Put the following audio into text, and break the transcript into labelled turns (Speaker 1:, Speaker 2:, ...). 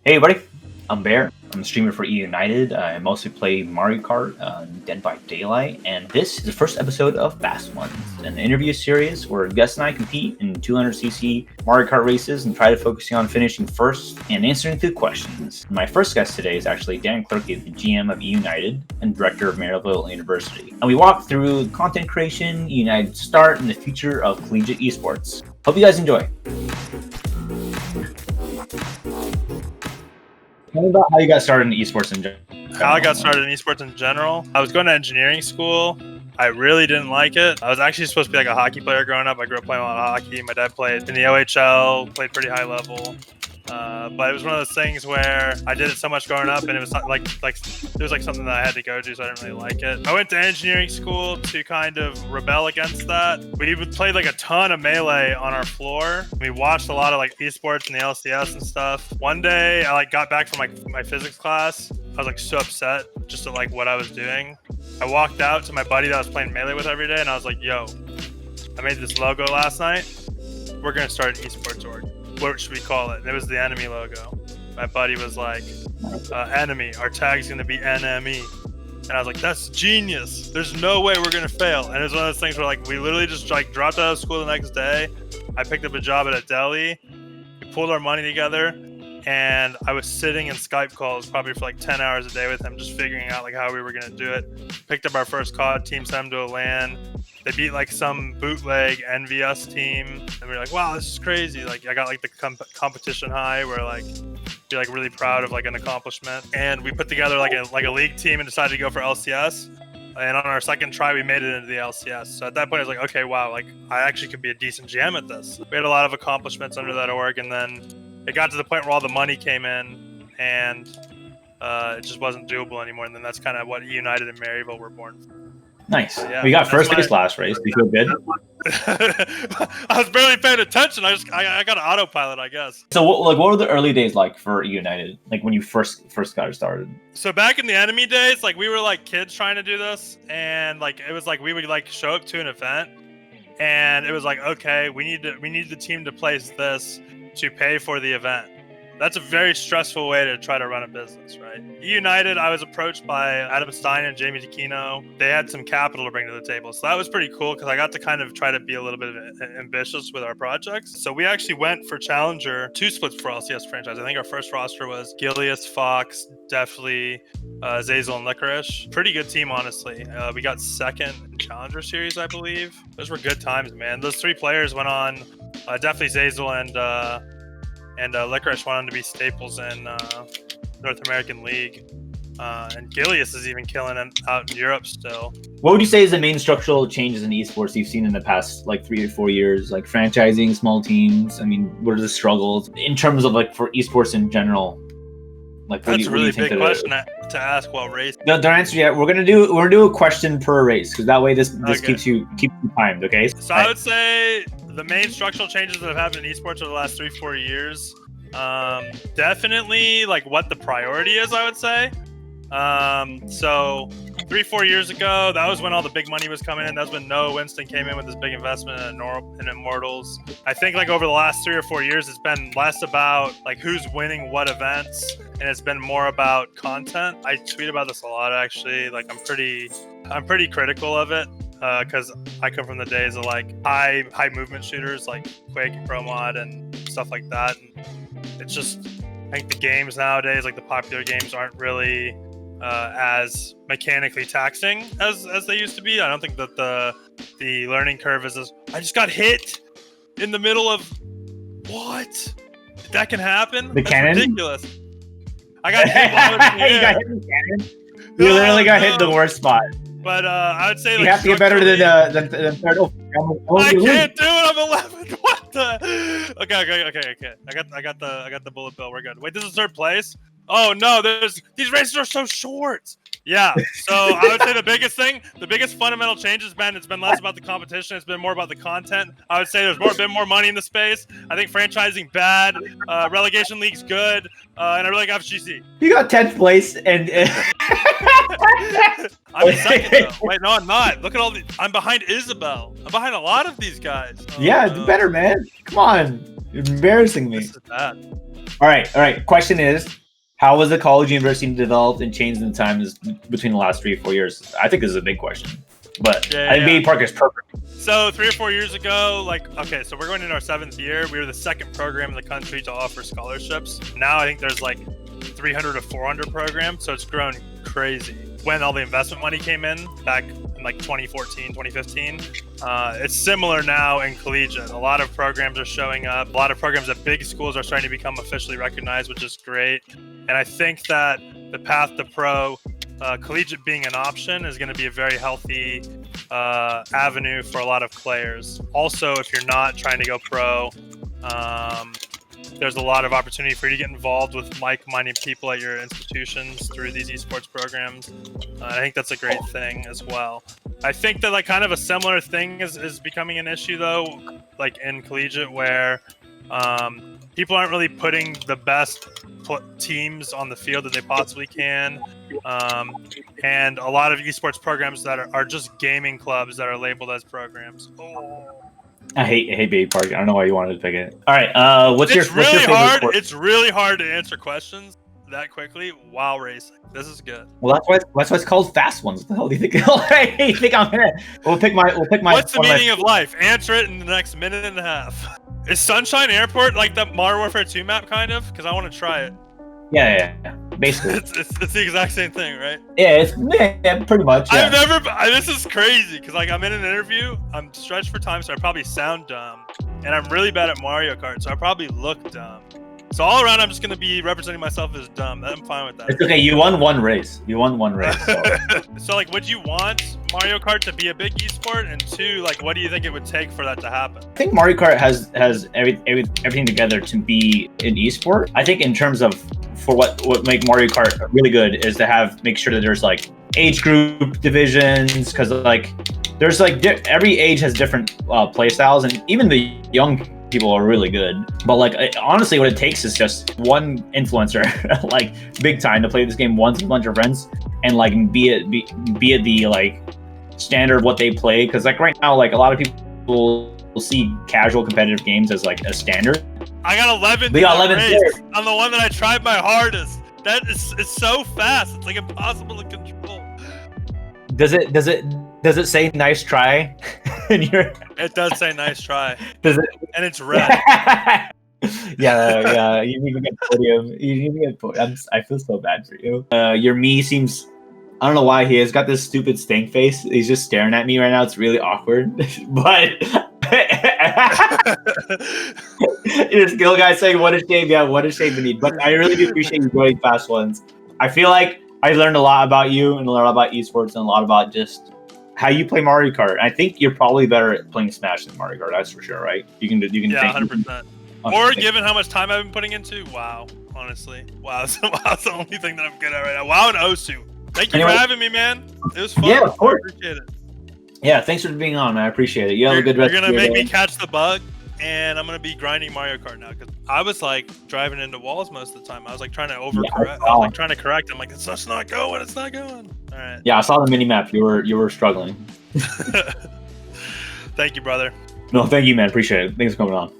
Speaker 1: Hey everybody, I'm Bear. I'm a streamer for eUnited. I mostly play Mario Kart, Dead by Daylight, and this is the first episode of Fast Ones, an interview series where Gus and I compete in 200cc Mario Kart races and try to focus on finishing first and answering good questions. My first guest today is actually Clerke, the GM of eUnited and director of Maryville University. And we walk through content creation, eUnited's start, and the future of collegiate esports. Hope you guys enjoy. Tell me about how you got started in esports in general.
Speaker 2: How I got started in esports in general. I was going to engineering school. I really didn't like it. I was actually supposed to be like a hockey player growing up. I grew up playing a lot of hockey. My dad played in the OHL, played pretty high level. But it was one of those things where I did it so much growing up, and it was like it was like something that I had to go to, so I didn't really like it. I went to engineering school to kind of rebel against that. We played like a ton of Melee on our floor. We watched a lot of like esports and the LCS and stuff. One day I got back from my physics class. I was so upset just at what I was doing. I walked out to my buddy that I was playing Melee with every day, and I was like, yo, I made this logo last night. We're gonna start an esports org. What should we call it? And it was the enemy logo. My buddy was like, enemy, our tag's gonna be NME. And I was like, that's genius. There's no way we're gonna fail. And it was one of those things where we literally just dropped out of school the next day. I picked up a job at a deli. We pulled our money together, and I was sitting in Skype calls probably for 10 hours a day with him, just figuring out how we were gonna do it. Picked up our first COD team, sent them to a LAN. They beat some bootleg NVS team, and we were like, wow, this is crazy. I got the competition high where be really proud of an accomplishment. And we put together a league team and decided to go for LCS. And on our second try, we made it into the LCS. So at that point, I was like, okay, wow, I actually could be a decent GM at this. We had a lot of accomplishments under that org, and then it got to the point where all the money came in, and it just wasn't doable anymore. And then that's kind of what eUnited and Maryville were born from.
Speaker 1: Nice. Yeah, we got first place last race. Do you feel good?
Speaker 2: I was barely paying attention. I got an autopilot, I guess.
Speaker 1: So what were the early days like for eUnited? When you first got started?
Speaker 2: So back in the enemy days, we were kids trying to do this, and it was we would show up to an event, and it was okay, we need the team to place this to pay for the event. That's a very stressful way to try to run a business, right? eUnited, I was approached by Adam Stein and Jamie DeKino. They had some capital to bring to the table. So that was pretty cool because I got to kind of try to be a little bit ambitious with our projects. So we actually went for Challenger, 2 splits for LCS franchise. I think our first roster was Gilius, Fox, Deftly, Zazel, and Licorice. Pretty good team, honestly. We got second in Challenger Series, I believe. Those were good times, man. Those 3 players went on, Deftly, Zazel, and Licorice went on to be staples in North American League. And Gilius is even killing it out in Europe still.
Speaker 1: What would you say is the main structural changes in esports you've seen in the past 3 or 4 years? Franchising, small teams? I mean, what are the struggles in terms of for esports in general?
Speaker 2: That's a really big question to ask while racing.
Speaker 1: Don't answer yet. We're gonna do a question per race because that way this keeps you timed. Okay.
Speaker 2: So I would say the main structural changes that have happened in esports over the last 3-4 years, definitely what the priority is, I would say. So 3-4 years ago, that was when all the big money was coming in. That's when Noah Winston came in with this big investment in Immortals. I think over the last 3 or 4 years, it's been less about who's winning what events, and it's been more about content. I tweet about this a lot, actually. I'm pretty critical of it. Because I come from the days of high movement shooters like Quake and Pro Mod and stuff like that, and it's just, I think the games nowadays, the popular games, aren't really as mechanically taxing as they used to be. I don't think that the learning curve is I just got hit in the middle of what? That can happen?
Speaker 1: The cannon?
Speaker 2: That's ridiculous. I got hit while I was in the air.
Speaker 1: You got hit in the cannon? You literally got hit in the worst spot.
Speaker 2: But I would say
Speaker 1: you have to get better than third.
Speaker 2: I can't do it. I'm 11th. What the? Okay. I got the bullet bill. We're good. Wait, this is 3rd place. Oh no, these races are so short. Yeah. So I would say the biggest fundamental change it's been less about the competition. It's been more about the content. I would say there's been more money in the space. I think franchising bad, relegation league's good, and I really got FGC.
Speaker 1: You got 10th place and.
Speaker 2: I'm in second though. Wait, no, I'm not. Look at I'm behind Isabel. I'm behind a lot of these guys.
Speaker 1: Yeah, do better, man. Come on. You're embarrassing me.
Speaker 2: This is bad.
Speaker 1: All right. Question is, how was the college university developed and changed in the times between the last 3 or 4 years? I think this is a big question, but I think Baby Park is perfect.
Speaker 2: So 3 or 4 years ago, okay, so we're going into our 7th year. We were the 2nd program in the country to offer scholarships. Now I think there's like 300 to 400 programs, so it's grown crazy. When all the investment money came in back in like 2014, 2015, it's similar now in collegiate. A lot of programs are showing up. A lot of programs at big schools are starting to become officially recognized, which is great. And I think that the path to pro, collegiate being an option, is going to be a very healthy avenue for a lot of players. Also, if you're not trying to go pro, there's a lot of opportunity for you to get involved with like-minded people at your institutions through these esports programs. I think that's a great thing as well. I think that like kind of a similar thing is becoming an issue though, like in collegiate, where people aren't really putting the best teams on the field that they possibly can. And a lot of esports programs that are just gaming clubs that are labeled as programs.
Speaker 1: I hate Baby Park. I don't know why you wanted to pick it. All right. What's your favorite sport?
Speaker 2: It's really hard to answer questions that quickly while racing. This is good.
Speaker 1: Well, that's why it's called Fast Ones. What the hell do you think? You think I'm gonna? We'll pick my.
Speaker 2: What's the meaning of life? Answer it in the next minute and a half. Is Sunshine Airport like the Modern Warfare 2 map, kind of? Because I want to try it.
Speaker 1: Yeah. Basically,
Speaker 2: it's the exact same thing, right?
Speaker 1: Yeah, pretty much. Yeah.
Speaker 2: This is crazy because like I'm in an interview, I'm stretched for time, so I probably sound dumb, and I'm really bad at Mario Kart, so I probably look dumb. So all around, I'm just gonna be representing myself as dumb. I'm fine with that.
Speaker 1: It's okay. You won one race. So.
Speaker 2: So like, would you want Mario Kart to be a big esport? And 2, like, what do you think it would take for that to happen?
Speaker 1: I think Mario Kart has everything together to be an esport. I think in terms of for what make Mario Kart really good is to make sure that there's like age group divisions, because like there's like every age has different play styles, and even the young people are really good. But like honestly, what it takes is just one influencer, like big time, to play this game once with a bunch of friends and like be it the like standard of what they play. Because like right now, like a lot of people will see casual competitive games as like a standard.
Speaker 2: I got 11.
Speaker 1: We got 11
Speaker 2: on the one that I tried my hardest. It's so fast. It's like impossible to control.
Speaker 1: Does it say nice try in your?
Speaker 2: It does say nice try.
Speaker 1: Does it?
Speaker 2: And it's red.
Speaker 1: yeah. You need to get podium. You need to get podium. I feel so bad for you. Your me seems. I don't know why he has got this stupid stank face. He's just staring at me right now. It's really awkward. But your skill guy saying, "What a shame!" Yeah, what a shame indeed. But I really do appreciate you joining Fast Ones. I feel like I learned a lot about you and a lot about esports and a lot about just how you play Mario Kart. I think you're probably better at playing Smash than Mario Kart. That's for sure, right? You can.
Speaker 2: Yeah, 100%. Or given how much time I've been putting into, wow. Honestly, wow. That's the only thing that I'm good at right now. Wow, and Osu. Thank you for having me, man. It was fun.
Speaker 1: Yeah, of course.
Speaker 2: I appreciate it.
Speaker 1: Yeah, thanks for being on, man. I appreciate it. You have a good rest of your day.
Speaker 2: You're going to make me catch the bug, and I'm going to be grinding Mario Kart now. Because I was, like, driving into walls most of the time. I was, like, trying to overcorrect. I was, like, trying to correct. I'm like, it's just not going. It's not going. All right.
Speaker 1: Yeah, I saw the mini-map. You were struggling.
Speaker 2: Thank you, brother.
Speaker 1: No, thank you, man. Appreciate it. Thanks for coming on.